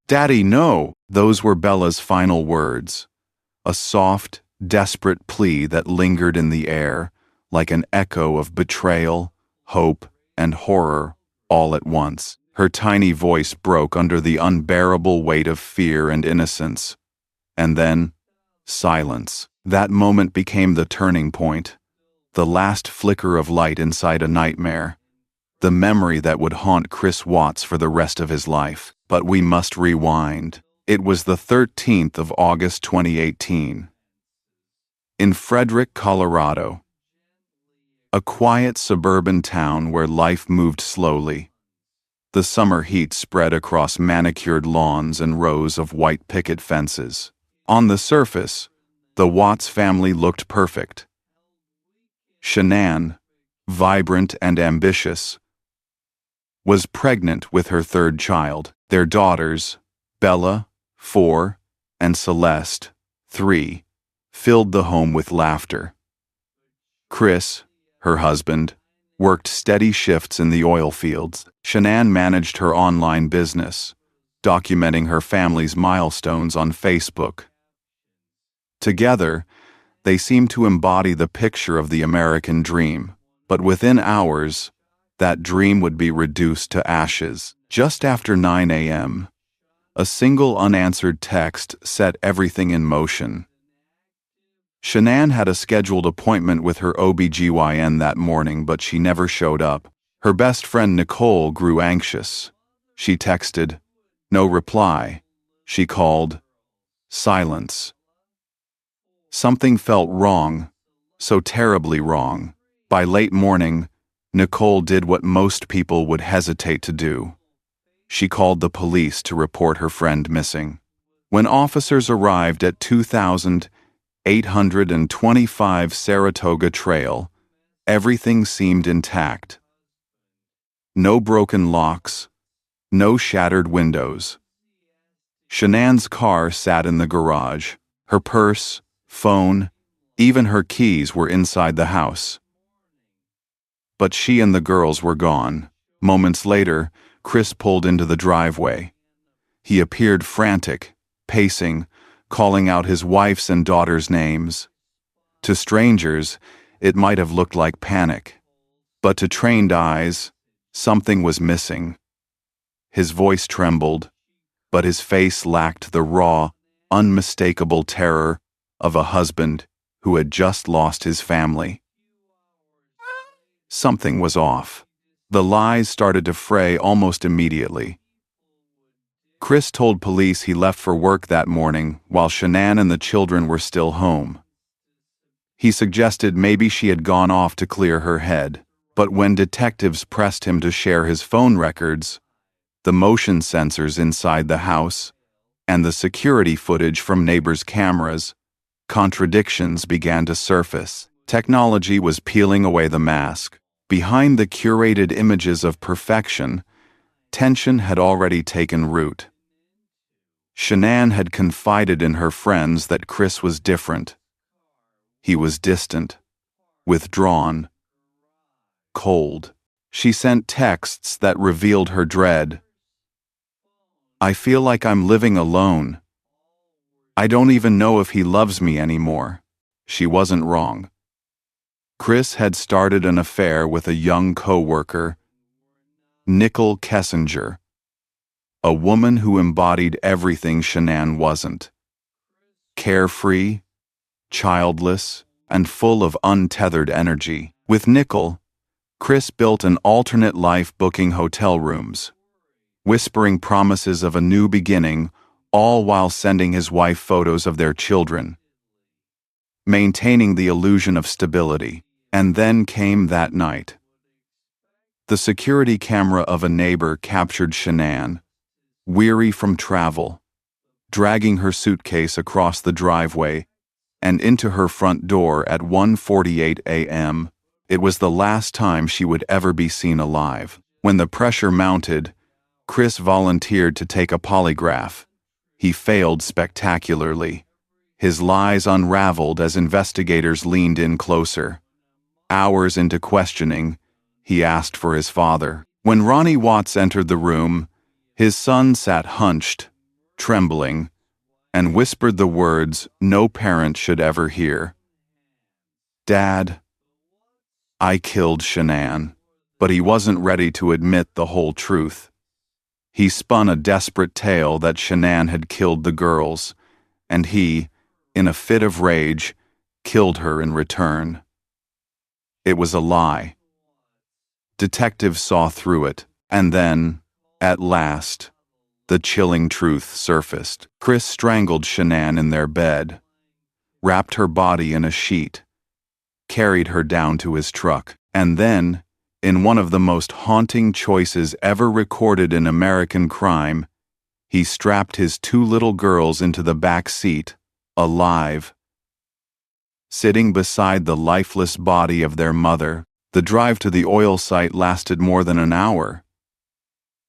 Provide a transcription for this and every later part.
"Daddy, no!" Those were Bella's final words, a soft, desperate plea that lingered in the air, like an echo of betrayal, hope, and horror, all at once. Her tiny voice broke under the unbearable weight of fear and innocence. And then, silence. That moment became the turning point, the last flicker of light inside a nightmare, the memory that would haunt Chris Watts for the rest of his life. But we must rewind. It was the 13th of August 2018. In Frederick, Colorado, a quiet suburban town where life moved slowly. The summer heat spread across manicured lawns and rows of white picket fences. On the surface, the Watts family looked perfect. Shanann, vibrant and ambitious, was pregnant with her third child. Their daughters, Bella, 4, and Celeste, 3, filled the home with laughter. Chris, her husband, worked steady shifts in the oil fields. Shanann managed her online business, documenting her family's milestones on Facebook. Together, they seemed to embody the picture of the American dream, but within hours, that dream would be reduced to ashes. Just after 9 a.m., a single unanswered text set everything in motion. Shanann had a scheduled appointment with her OBGYN that morning, but she never showed up. Her best friend Nicole grew anxious. She texted, no reply. She called, silence. Something felt wrong, so terribly wrong. By late morning, Nicole did what most people would hesitate to do. She called the police to report her friend missing. When officers arrived at 2,825 Saratoga Trail, everything seemed intact. No broken locks, no shattered windows. Shanann's car sat in the garage. Her purse, phone, even her keys were inside the house. But she and the girls were gone. Moments later, Chris pulled into the driveway. He appeared frantic, pacing, calling out his wife's and daughter's names. To strangers, it might have looked like panic. But to trained eyes, something was missing. His voice trembled, but his face lacked the raw, unmistakable terror of a husband who had just lost his family. Something was off. The lies started to fray almost immediately. Chris told police he left for work that morning while Shanann and the children were still home. He suggested maybe she had gone off to clear her head, but when detectives pressed him to share his phone records, the motion sensors inside the house, and the security footage from neighbors' cameras, contradictions began to surface. Technology was peeling away the mask. Behind the curated images of perfection, tension had already taken root. Shanann had confided in her friends that Chris was different. He was distant, withdrawn, cold. She sent texts that revealed her dread. I feel like I'm living alone. I don't even know if he loves me anymore. She wasn't wrong. Chris had started an affair with a young co-worker, Nicole Kessinger, a woman who embodied everything Shanann wasn't. Carefree, childless, and full of untethered energy. With Nicole, Chris built an alternate life, booking hotel rooms, whispering promises of a new beginning, all while sending his wife photos of their children, maintaining the illusion of stability. And then came that night. The security camera of a neighbor captured Shanann, weary from travel, dragging her suitcase across the driveway and into her front door at 1:48 a.m. It was the last time she would ever be seen alive. When the pressure mounted, Chris volunteered to take a polygraph. He failed spectacularly. His lies unraveled as investigators leaned in closer. Hours into questioning, he asked for his father. When Ronnie Watts entered the room, his son sat hunched, trembling, and whispered the words no parent should ever hear. "Dad, I killed Shanann." But he wasn't ready to admit the whole truth. He spun a desperate tale that Shanann had killed the girls, and he, in a fit of rage, killed her in return. It was a lie. Detectives saw through it, and then, at last, the chilling truth surfaced. Chris strangled Shanann in their bed, wrapped her body in a sheet, carried her down to his truck, and then, in one of the most haunting choices ever recorded in American crime, he strapped his 2 little girls into the back seat, alive. Sitting beside the lifeless body of their mother, the drive to the oil site lasted more than an hour.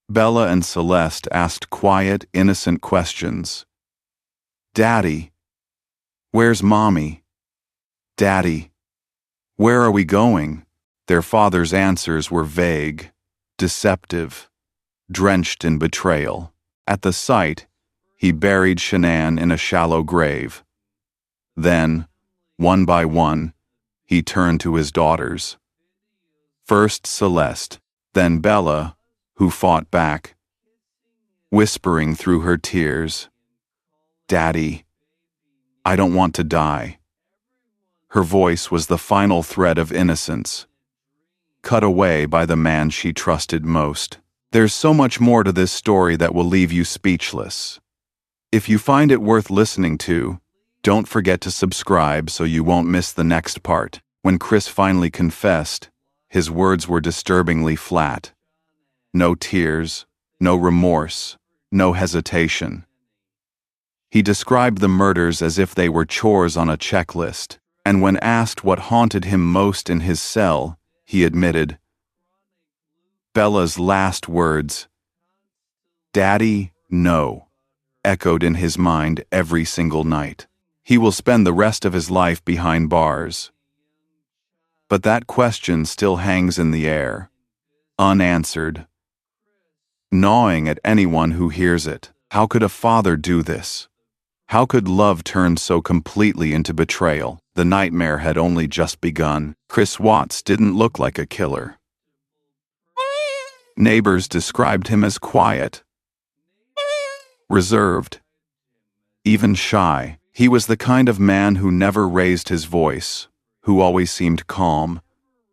Bella and Celeste asked quiet, innocent questions. "Daddy, where's Mommy? Daddy, where are we going?" Their father's answers were vague, deceptive, drenched in betrayal. At the site, he buried Shanann in a shallow grave. Then, one by one, he turned to his daughters. First Celeste, then Bella, who fought back, whispering through her tears, "Daddy, I don't want to die." Her voice was the final thread of innocence, cut away by the man she trusted most. There's so much more to this story that will leave you speechless. If you find it worth listening to, don't forget to subscribe so you won't miss the next part. When Chris finally confessed, his words were disturbingly flat. No tears, no remorse, no hesitation. He described the murders as if they were chores on a checklist, and when asked what haunted him most in his cell, he admitted, Bella's last words, "Daddy, no," echoed in his mind every single night. He will spend the rest of his life behind bars. But that question still hangs in the air, unanswered, gnawing at anyone who hears it. How could a father do this? How could love turn so completely into betrayal? The nightmare had only just begun. Chris Watts didn't look like a killer. Neighbors described him as quiet, reserved, even shy. He was the kind of man who never raised his voice, who always seemed calm,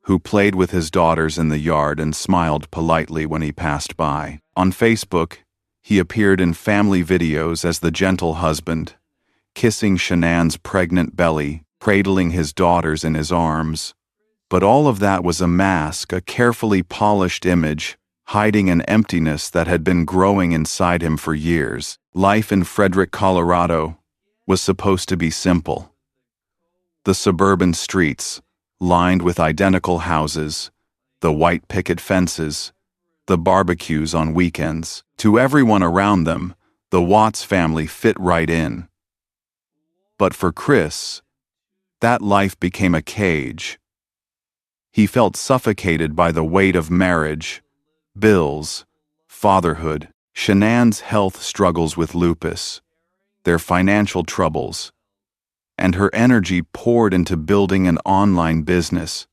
who played with his daughters in the yard and smiled politely when he passed by. On Facebook, he appeared in family videos as the gentle husband, kissing Shanann's pregnant belly, cradling his daughters in his arms. But all of that was a mask, a carefully polished image, hiding an emptiness that had been growing inside him for years. Life in Frederick, Colorado, was supposed to be simple. The suburban streets, lined with identical houses, the white picket fences, the barbecues on weekends. To everyone around them, the Watts family fit right in. But for Chris, that life became a cage. He felt suffocated by the weight of marriage, bills, fatherhood, Shanann's health struggles with lupus, their financial troubles, and her energy poured into building an online business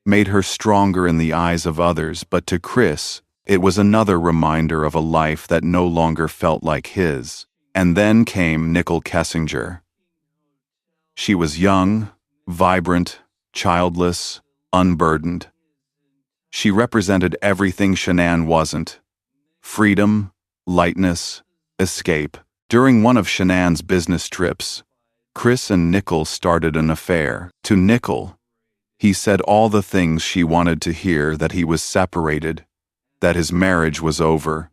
made her stronger in the eyes of others, but to Chris, it was another reminder of a life that no longer felt like his. And then came Nicole Kessinger. She was young, vibrant, childless, unburdened. She represented everything Shanann wasn't: freedom, lightness, escape. During one of Shanann's business trips, Chris and Nicole started an affair. To Nicole, he said all the things she wanted to hear: that he was separated, that his marriage was over,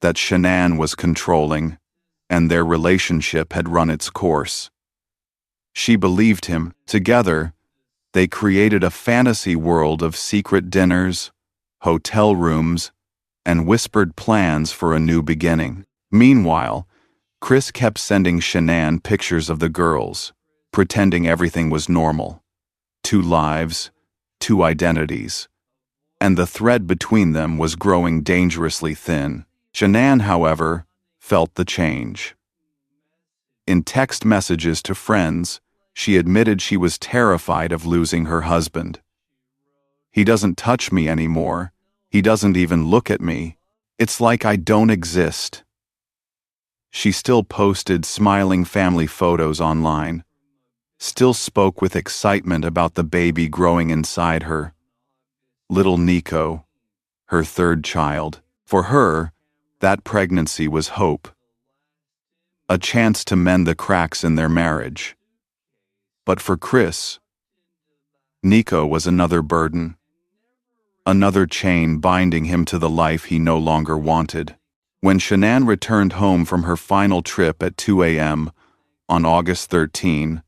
that Shanann was controlling, and their relationship had run its course. She believed him. Together, they created a fantasy world of secret dinners, hotel rooms, and whispered plans for a new beginning. Meanwhile, Chris kept sending Shanann pictures of the girls, pretending everything was normal. 2 lives, 2 identities. And the thread between them was growing dangerously thin. Shanann, however, felt the change. In text messages to friends, she admitted she was terrified of losing her husband. "He doesn't touch me anymore. He doesn't even look at me. It's like I don't exist." She still posted smiling family photos online, still spoke with excitement about the baby growing inside her. Little Nico, her third child. For her, that pregnancy was hope. A chance to mend the cracks in their marriage. But for Chris, Nico was another burden. Another chain binding him to the life he no longer wanted. When Shanann returned home from her final trip at 2 a.m. on August 13,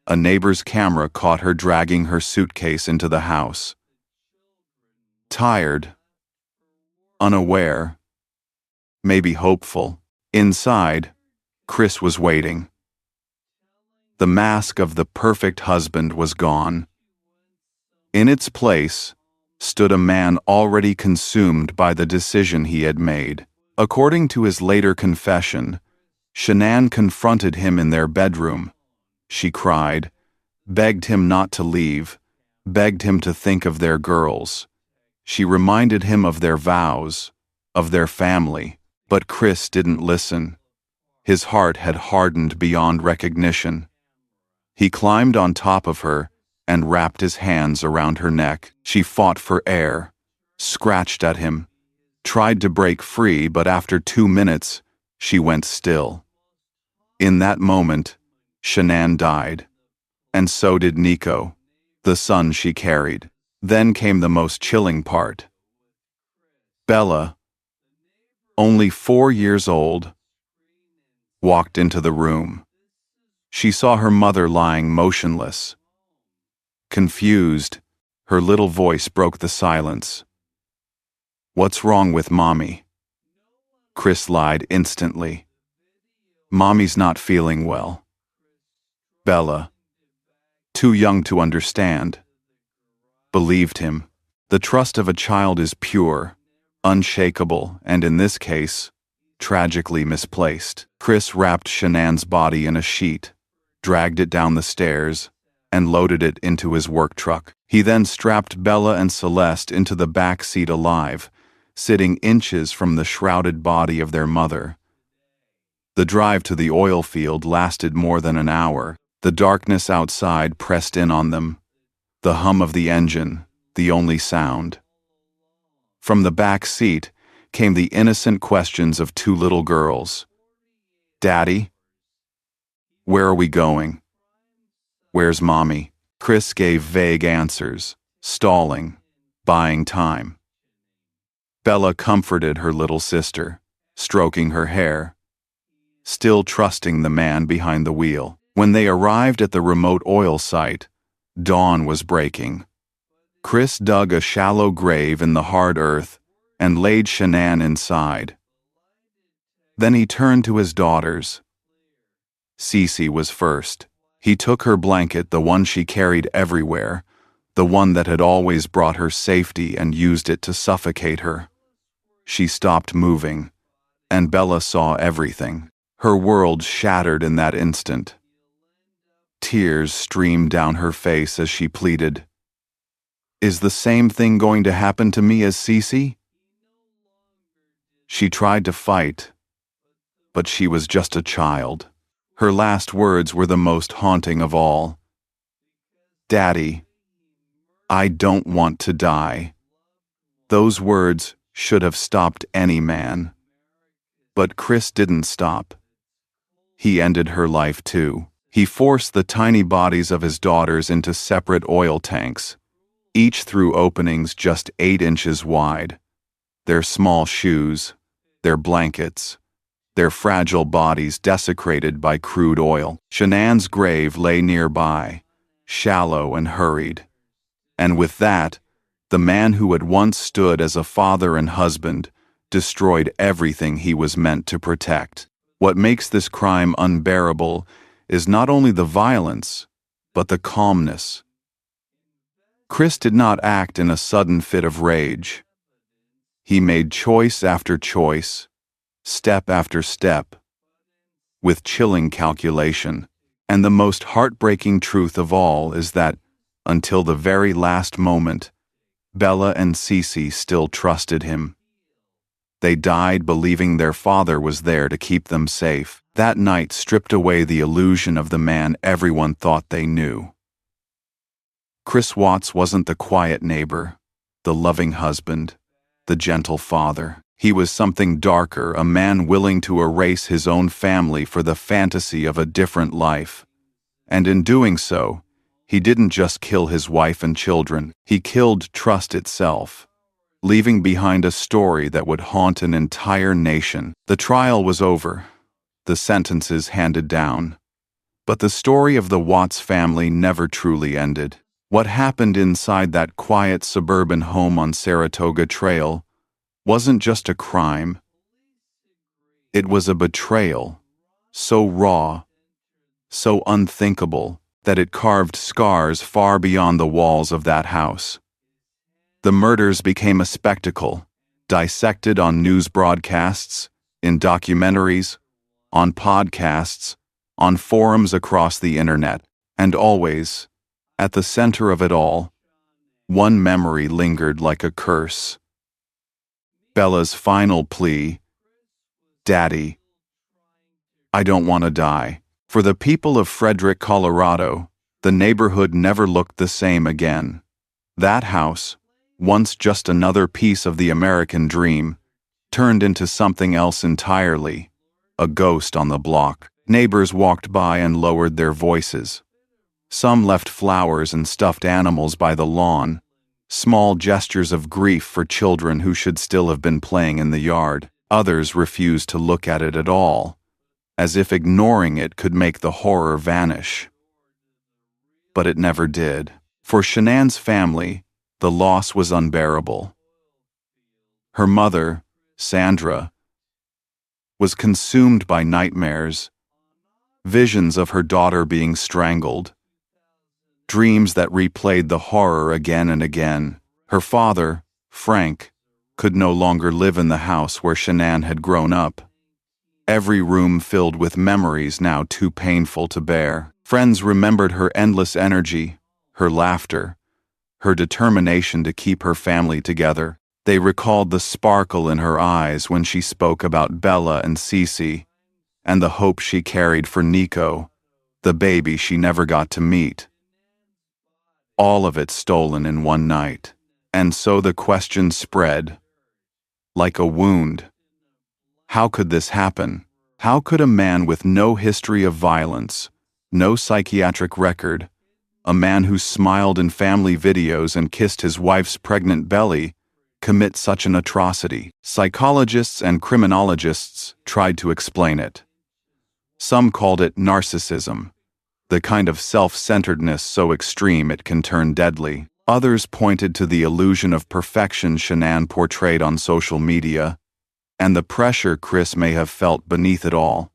a neighbor's camera caught her dragging her suitcase into the house. Tired, unaware, maybe hopeful. Inside, Chris was waiting. The mask of the perfect husband was gone. In its place stood a man already consumed by the decision he had made. According to his later confession, Shanann confronted him in their bedroom. She cried, begged him not to leave, begged him to think of their girls. She reminded him of their vows, of their family, but Chris didn't listen. His heart had hardened beyond recognition. He climbed on top of her and wrapped his hands around her neck. She fought for air, scratched at him, tried to break free, but after 2 minutes, she went still. In that moment, Shanann died, and so did Nico, the son she carried. Then came the most chilling part. Bella, only 4 years old, walked into the room. She saw her mother lying motionless. Confused, her little voice broke the silence. "What's wrong with Mommy?" Chris lied instantly. "Mommy's not feeling well." Bella, too young to understand, believed him. The trust of a child is pure, unshakable, and in this case, tragically misplaced. Chris wrapped Shanann's body in a sheet, dragged it down the stairs, and loaded it into his work truck. He then strapped Bella and Celeste into the back seat alive, sitting inches from the shrouded body of their mother. The drive to the oil field lasted more than an hour. The darkness outside pressed in on them, the hum of the engine, the only sound. From the back seat came the innocent questions of 2 little girls. "Daddy? Where are we going? Where's Mommy?" Chris gave vague answers, stalling, buying time. Bella comforted her little sister, stroking her hair, still trusting the man behind the wheel. When they arrived at the remote oil site, dawn was breaking. Chris dug a shallow grave in the hard earth and laid Shanann inside. Then he turned to his daughters. Cece was first. He took her blanket, the one she carried everywhere, the one that had always brought her safety, and used it to suffocate her. She stopped moving, and Bella saw everything. Her world shattered in that instant. Tears streamed down her face as she pleaded, "Is the same thing going to happen to me as Cece?" She tried to fight, but she was just a child. Her last words were the most haunting of all. "Daddy, I don't want to die." Those words should have stopped any man. But Chris didn't stop. He ended her life too. He forced the tiny bodies of his daughters into separate oil tanks, each through openings just 8 inches wide. Their small shoes, their blankets, their fragile bodies desecrated by crude oil. Shanann's grave lay nearby, shallow and hurried. And with that, the man who had once stood as a father and husband destroyed everything he was meant to protect. What makes this crime unbearable is not only the violence, but the calmness. Chris did not act in a sudden fit of rage. He made choice after choice, step after step, with chilling calculation. And the most heartbreaking truth of all is that, until the very last moment, Bella and Cece still trusted him. They died believing their father was there to keep them safe. That night stripped away the illusion of the man everyone thought they knew. Chris Watts wasn't the quiet neighbor, the loving husband, the gentle father. He was something darker, a man willing to erase his own family for the fantasy of a different life. And in doing so, he didn't just kill his wife and children, he killed trust itself, leaving behind a story that would haunt an entire nation. The trial was over, the sentences handed down. But the story of the Watts family never truly ended. What happened inside that quiet suburban home on Saratoga Trail wasn't just a crime. It was a betrayal, so raw, so unthinkable, that it carved scars far beyond the walls of that house. The murders became a spectacle, dissected on news broadcasts, in documentaries, on podcasts, on forums across the internet, and always, at the center of it all, one memory lingered like a curse. Bella's final plea, "Daddy, I don't want to die." For the people of Frederick, Colorado, the neighborhood never looked the same again. That house, once just another piece of the American dream, turned into something else entirely, a ghost on the block. Neighbors walked by and lowered their voices. Some left flowers and stuffed animals by the lawn, small gestures of grief for children who should still have been playing in the yard. Others refused to look at it at all, as if ignoring it could make the horror vanish. But it never did. For Shanann's family, the loss was unbearable. Her mother, Sandra, was consumed by nightmares, visions of her daughter being strangled, dreams that replayed the horror again and again. Her father, Frank, could no longer live in the house where Shanann had grown up. Every room filled with memories now too painful to bear. Friends remembered her endless energy, her laughter, her determination to keep her family together. They recalled the sparkle in her eyes when she spoke about Bella and Cece, and the hope she carried for Nico, the baby she never got to meet. All of it stolen in one night. And so the question spread, like a wound. How could this happen? How could a man with no history of violence, no psychiatric record, a man who smiled in family videos and kissed his wife's pregnant belly, commit such an atrocity? Psychologists and criminologists tried to explain it. Some called it narcissism, the kind of self-centeredness so extreme it can turn deadly. Others pointed to the illusion of perfection Shanann portrayed on social media, and the pressure Chris may have felt beneath it all.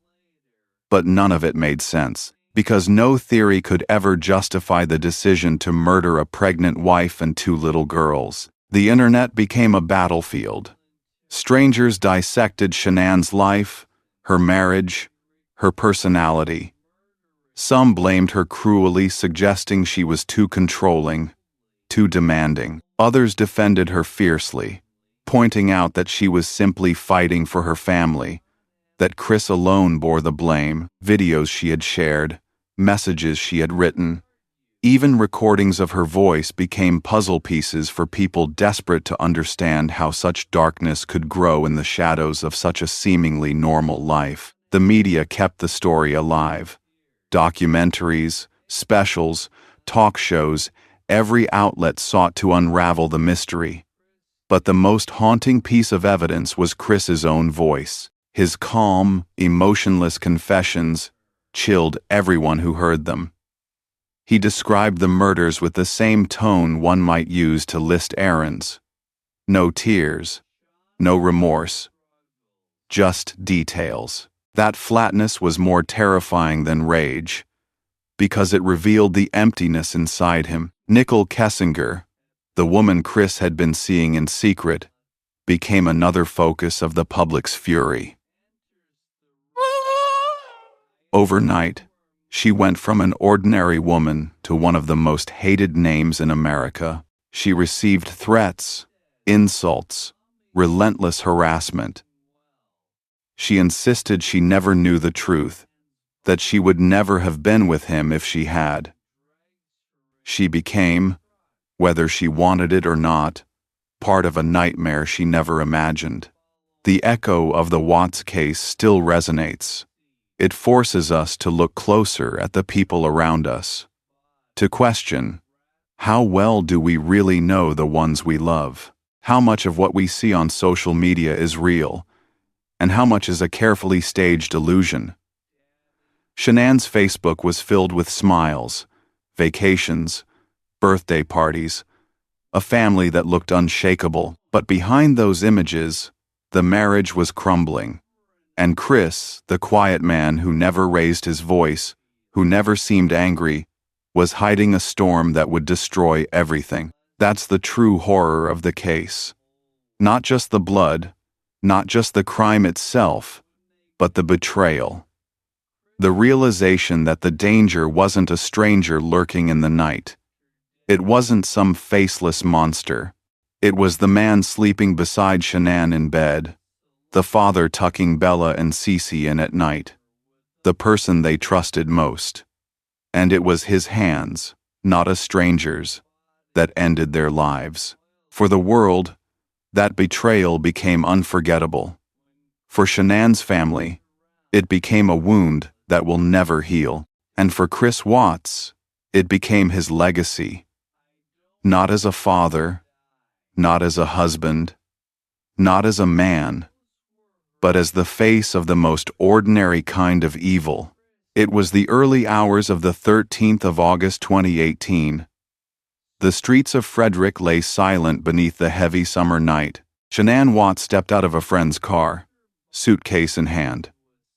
But none of it made sense, because no theory could ever justify the decision to murder a pregnant wife and 2 little girls. The internet became a battlefield. Strangers dissected Shanann's life, her marriage, her personality. Some blamed her cruelly, suggesting she was too controlling, too demanding. Others defended her fiercely, pointing out that she was simply fighting for her family, that Chris alone bore the blame. Videos she had shared, messages she had written, even recordings of her voice became puzzle pieces for people desperate to understand how such darkness could grow in the shadows of such a seemingly normal life. The media kept the story alive. Documentaries, specials, talk shows, every outlet sought to unravel the mystery. But the most haunting piece of evidence was Chris's own voice. His calm, emotionless confessions chilled everyone who heard them. He described the murders with the same tone one might use to list errands. No tears, no remorse, just details. That flatness was more terrifying than rage, because it revealed the emptiness inside him. Nicole Kessinger, the woman Chris had been seeing in secret, became another focus of the public's fury. Overnight, she went from an ordinary woman to one of the most hated names in America. She received threats, insults, relentless harassment. She insisted she never knew the truth, that she would never have been with him if she had. She became, whether she wanted it or not, part of a nightmare she never imagined. The echo of the Watts case still resonates. It forces us to look closer at the people around us, to question, how well do we really know the ones we love? How much of what we see on social media is real, and how much is a carefully staged illusion? Shanann's Facebook was filled with smiles, vacations, birthday parties, a family that looked unshakable. But behind those images, the marriage was crumbling. And Chris, the quiet man who never raised his voice, who never seemed angry, was hiding a storm that would destroy everything. That's the true horror of the case. Not just the blood, not just the crime itself, but the betrayal. The realization that the danger wasn't a stranger lurking in the night. It wasn't some faceless monster. It was the man sleeping beside Shanann in bed, the father tucking Bella and Cece in at night, the person they trusted most. And it was his hands, not a stranger's, that ended their lives. For the world, that betrayal became unforgettable. For Shanann's family, it became a wound that will never heal. And for Chris Watts, it became his legacy. Not as a father, not as a husband, not as a man, but as the face of the most ordinary kind of evil. It was the early hours of the 13th of August 2018. The streets of Frederick lay silent beneath the heavy summer night. Shanann Watts stepped out of a friend's car, suitcase in hand,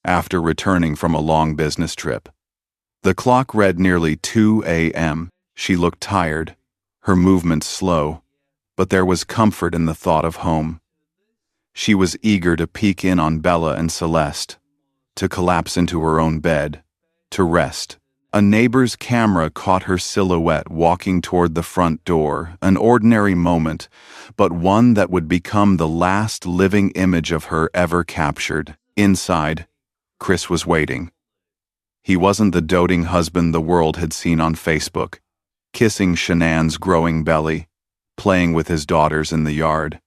after returning from a long business trip. The clock read nearly 2 a.m. She looked tired, her movements slow, but there was comfort in the thought of home. She was eager to peek in on Bella and Celeste, to collapse into her own bed, to rest. A neighbor's camera caught her silhouette walking toward the front door, an ordinary moment, but one that would become the last living image of her ever captured. Inside, Chris was waiting. He wasn't the doting husband the world had seen on Facebook, kissing Shanann's growing belly, playing with his daughters in the yard.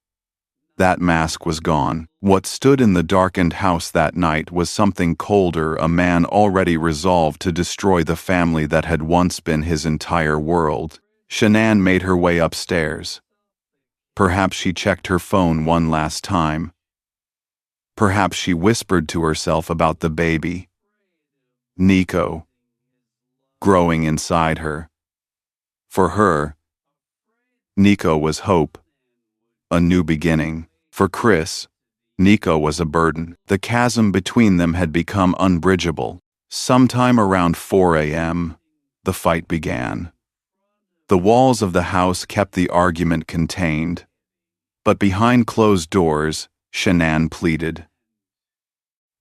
That mask was gone. What stood in the darkened house that night was something colder, a man already resolved to destroy the family that had once been his entire world. Shanann made her way upstairs. Perhaps she checked her phone one last time. Perhaps she whispered to herself about the baby, Nico, growing inside her. For her, Nico was hope. A new beginning. For Chris, Nico was a burden. The chasm between them had become unbridgeable. Sometime around 4 a.m., the fight began. The walls of the house kept the argument contained, but behind closed doors, Shanann pleaded.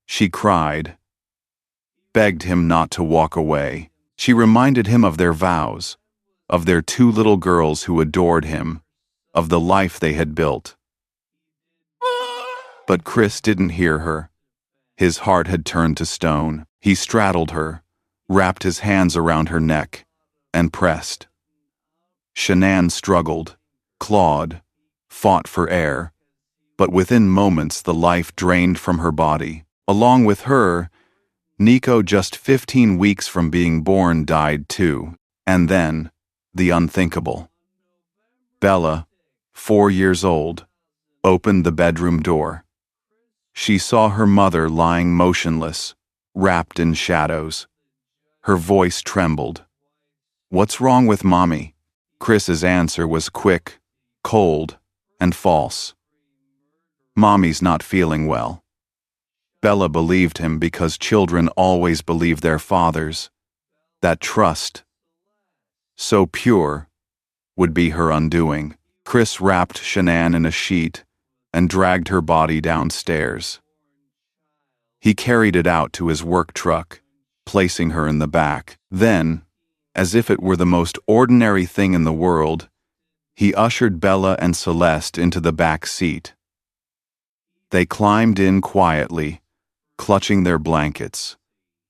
She cried, begged him not to walk away. She reminded him of their vows, of their 2 little girls who adored him, of the life they had built. But Chris didn't hear her. His heart had turned to stone. He straddled her, wrapped his hands around her neck, and pressed. Shanann struggled, clawed, fought for air, but within moments the life drained from her body. Along with her, Nico, just 15 weeks from being born, died too. And then, the unthinkable. Bella, 4 years old, opened the bedroom door. She saw her mother lying motionless, wrapped in shadows. Her voice trembled. "What's wrong with Mommy?" Chris's answer was quick, cold, and false. "Mommy's not feeling well." Bella believed him because children always believe their fathers. That trust, so pure, would be her undoing. Chris wrapped Shanann in a sheet and dragged her body downstairs. He carried it out to his work truck, placing her in the back. Then, as if it were the most ordinary thing in the world, he ushered Bella and Celeste into the back seat. They climbed in quietly, clutching their blankets,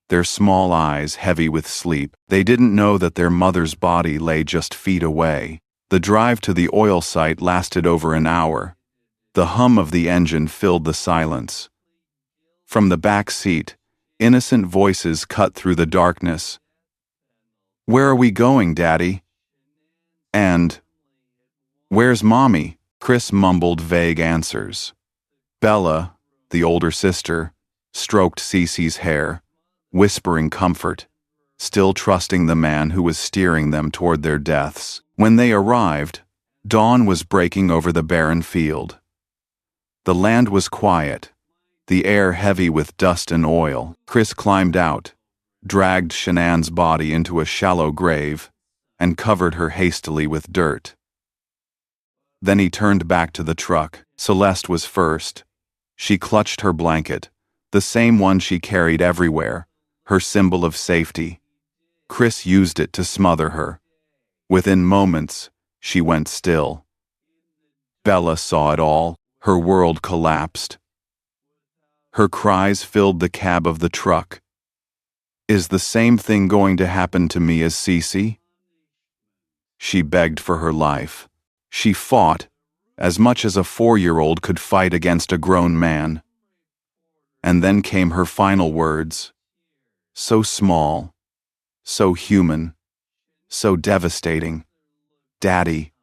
their small eyes heavy with sleep. They didn't know that their mother's body lay just feet away. The drive to the oil site lasted over an hour. The hum of the engine filled the silence. From the back seat, innocent voices cut through the darkness. "Where are we going, Daddy?" And, "Where's Mommy?" Chris mumbled vague answers. Bella, the older sister, stroked Cece's hair, whispering comfort, still trusting the man who was steering them toward their deaths. When they arrived, dawn was breaking over the barren field. The land was quiet, the air heavy with dust and oil. Chris climbed out, dragged Shanann's body into a shallow grave, and covered her hastily with dirt. Then he turned back to the truck. Celeste was first. She clutched her blanket, the same one she carried everywhere, her symbol of safety. Chris used it to smother her. Within moments, she went still. Bella saw it all. Her world collapsed. Her cries filled the cab of the truck. "Is the same thing going to happen to me as Cece?" She begged for her life. She fought, as much as a 4-year-old could fight against a grown man. And then came her final words. So small, so human, so devastating. "Daddy,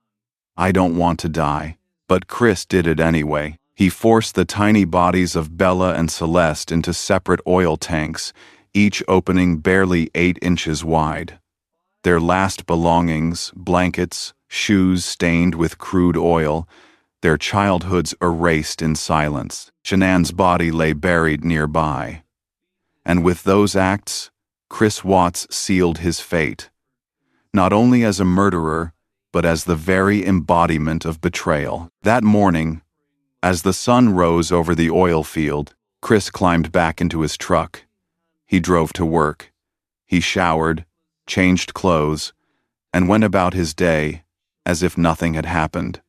I don't want to die." But Chris did it anyway. He forced the tiny bodies of Bella and Celeste into separate oil tanks, each opening barely 8 inches wide. Their last belongings, blankets, shoes stained with crude oil, their childhoods erased in silence. Shanann's body lay buried nearby. And with those acts, Chris Watts sealed his fate, not only as a murderer, but as the very embodiment of betrayal. That morning, as the sun rose over the oil field, Chris climbed back into his truck. He drove to work. He showered, changed clothes, and went about his day as if nothing had happened.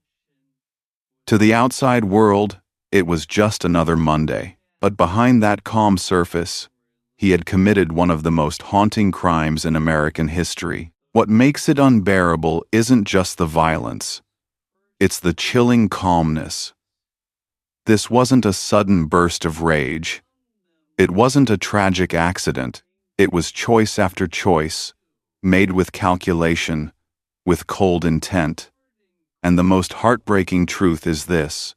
To the outside world, it was just another Monday. But behind that calm surface, he had committed one of the most haunting crimes in American history. What makes it unbearable isn't just the violence. It's the chilling calmness. This wasn't a sudden burst of rage. It wasn't a tragic accident. It was choice after choice, made with calculation, with cold intent. And the most heartbreaking truth is this: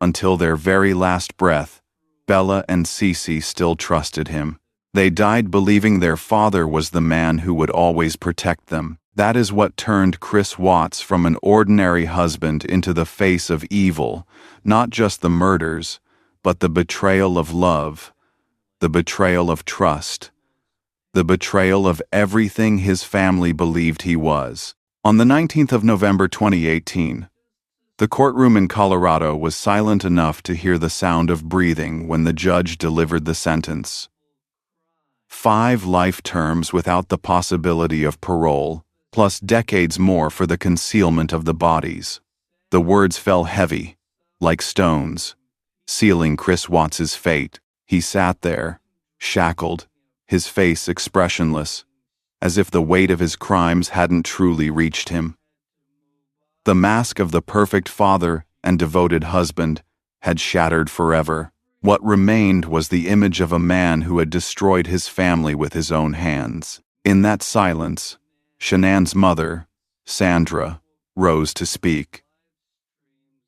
until their very last breath, Bella and Cece still trusted him. They died believing their father was the man who would always protect them. That is what turned Chris Watts from an ordinary husband into the face of evil, not just the murders, but the betrayal of love, the betrayal of trust, the betrayal of everything his family believed he was. On the 19th of November 2018, the courtroom in Colorado was silent enough to hear the sound of breathing when the judge delivered the sentence. 5 life terms without the possibility of parole, plus decades more for the concealment of the bodies. The words fell heavy, like stones, sealing Chris Watts's fate. He sat there, shackled, his face expressionless, as if the weight of his crimes hadn't truly reached him. The mask of the perfect father and devoted husband had shattered forever. What remained was the image of a man who had destroyed his family with his own hands. In that silence, Shanann's mother, Sandra, rose to speak.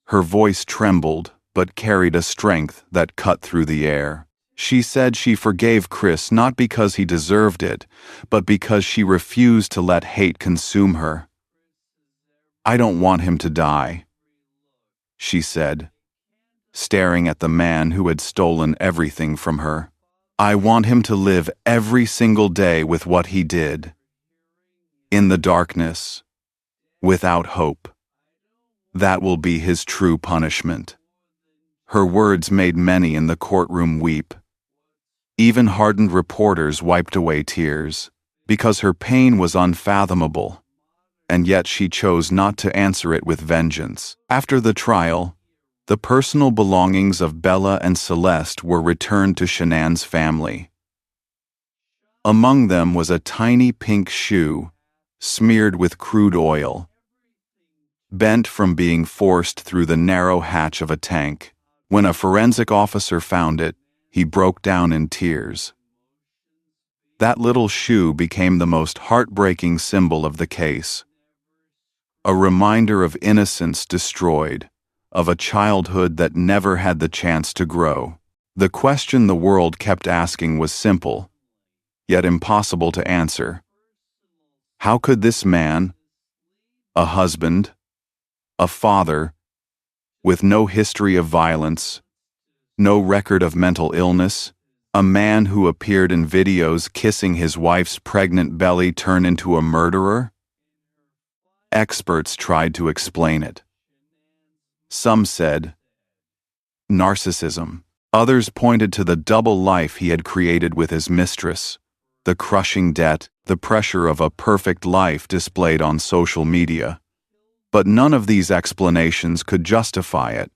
Her voice trembled, but carried a strength that cut through the air. She said she forgave Chris not because he deserved it, but because she refused to let hate consume her. "I don't want him to die," she said, staring at the man who had stolen everything from her. "I want him to live every single day with what he did. In the darkness, without hope. That will be his true punishment." Her words made many in the courtroom weep. Even hardened reporters wiped away tears, because her pain was unfathomable, and yet she chose not to answer it with vengeance. After the trial, the personal belongings of Bella and Celeste were returned to Shanann's family. Among them was a tiny pink shoe, smeared with crude oil, bent from being forced through the narrow hatch of a tank. When a forensic officer found it, he broke down in tears. That little shoe became the most heartbreaking symbol of the case. A reminder of innocence destroyed, of a childhood that never had the chance to grow. The question the world kept asking was simple, yet impossible to answer. How could this man, a husband, a father, with no history of violence, no record of mental illness, a man who appeared in videos kissing his wife's pregnant belly, turn into a murderer? Experts tried to explain it. Some said, narcissism. Others pointed to the double life he had created with his mistress, the crushing debt, the pressure of a perfect life displayed on social media. But none of these explanations could justify it,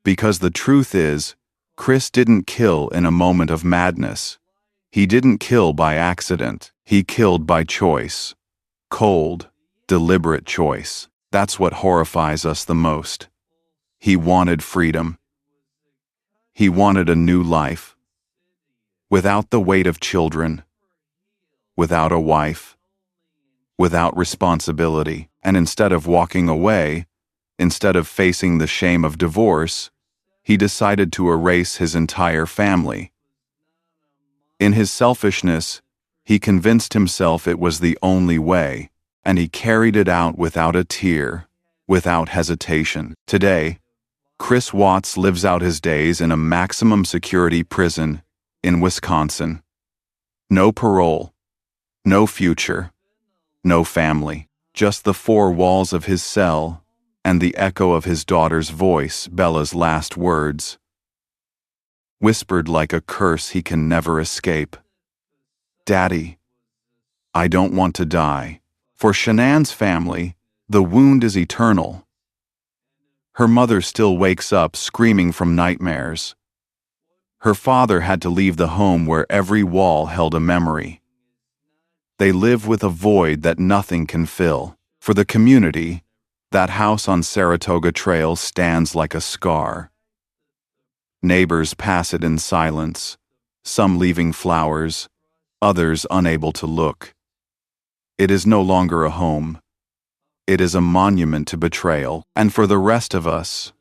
because the truth is, Chris didn't kill in a moment of madness. He didn't kill by accident. He killed by choice. Cold, deliberate choice. That's what horrifies us the most. He wanted freedom. He wanted a new life. Without the weight of children. Without a wife. Without responsibility. And instead of walking away, instead of facing the shame of divorce, he decided to erase his entire family. In his selfishness, he convinced himself it was the only way, and he carried it out without a tear, without hesitation. Today, Chris Watts lives out his days in a maximum security prison in Wisconsin. No parole, no future, no family, just the four walls of his cell and the echo of his daughter's voice, Bella's last words, whispered like a curse he can never escape. Daddy, I don't want to die. For Shanann's family, the wound is eternal. Her mother still wakes up screaming from nightmares. Her father had to leave the home where every wall held a memory. They live with a void that nothing can fill. For the community, that house on Saratoga Trail stands like a scar. Neighbors pass it in silence, some leaving flowers, others unable to look. It is no longer a home. It is a monument to betrayal. And for the rest of us,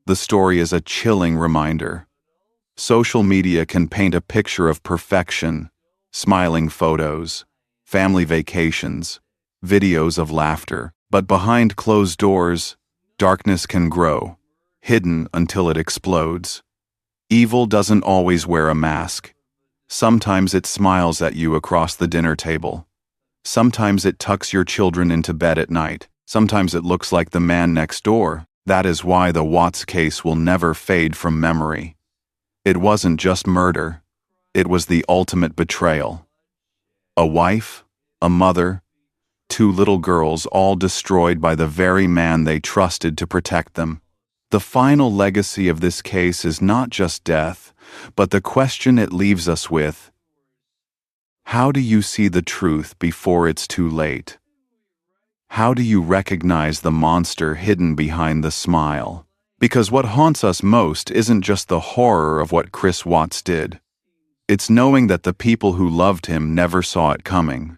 the story is a chilling reminder. Social media can paint a picture of perfection, smiling photos, family vacations, videos of laughter. But behind closed doors, darkness can grow, hidden until it explodes. Evil doesn't always wear a mask. Sometimes it smiles at you across the dinner table. Sometimes it tucks your children into bed at night. Sometimes it looks like the man next door. That is why the Watts case will never fade from memory. It wasn't just murder. It was the ultimate betrayal. A wife, a mother, two little girls, all destroyed by the very man they trusted to protect them. The final legacy of this case is not just death, but the question it leaves us with: how do you see the truth before it's too late? How do you recognize the monster hidden behind the smile? Because what haunts us most isn't just the horror of what Chris Watts did. It's knowing that the people who loved him never saw it coming.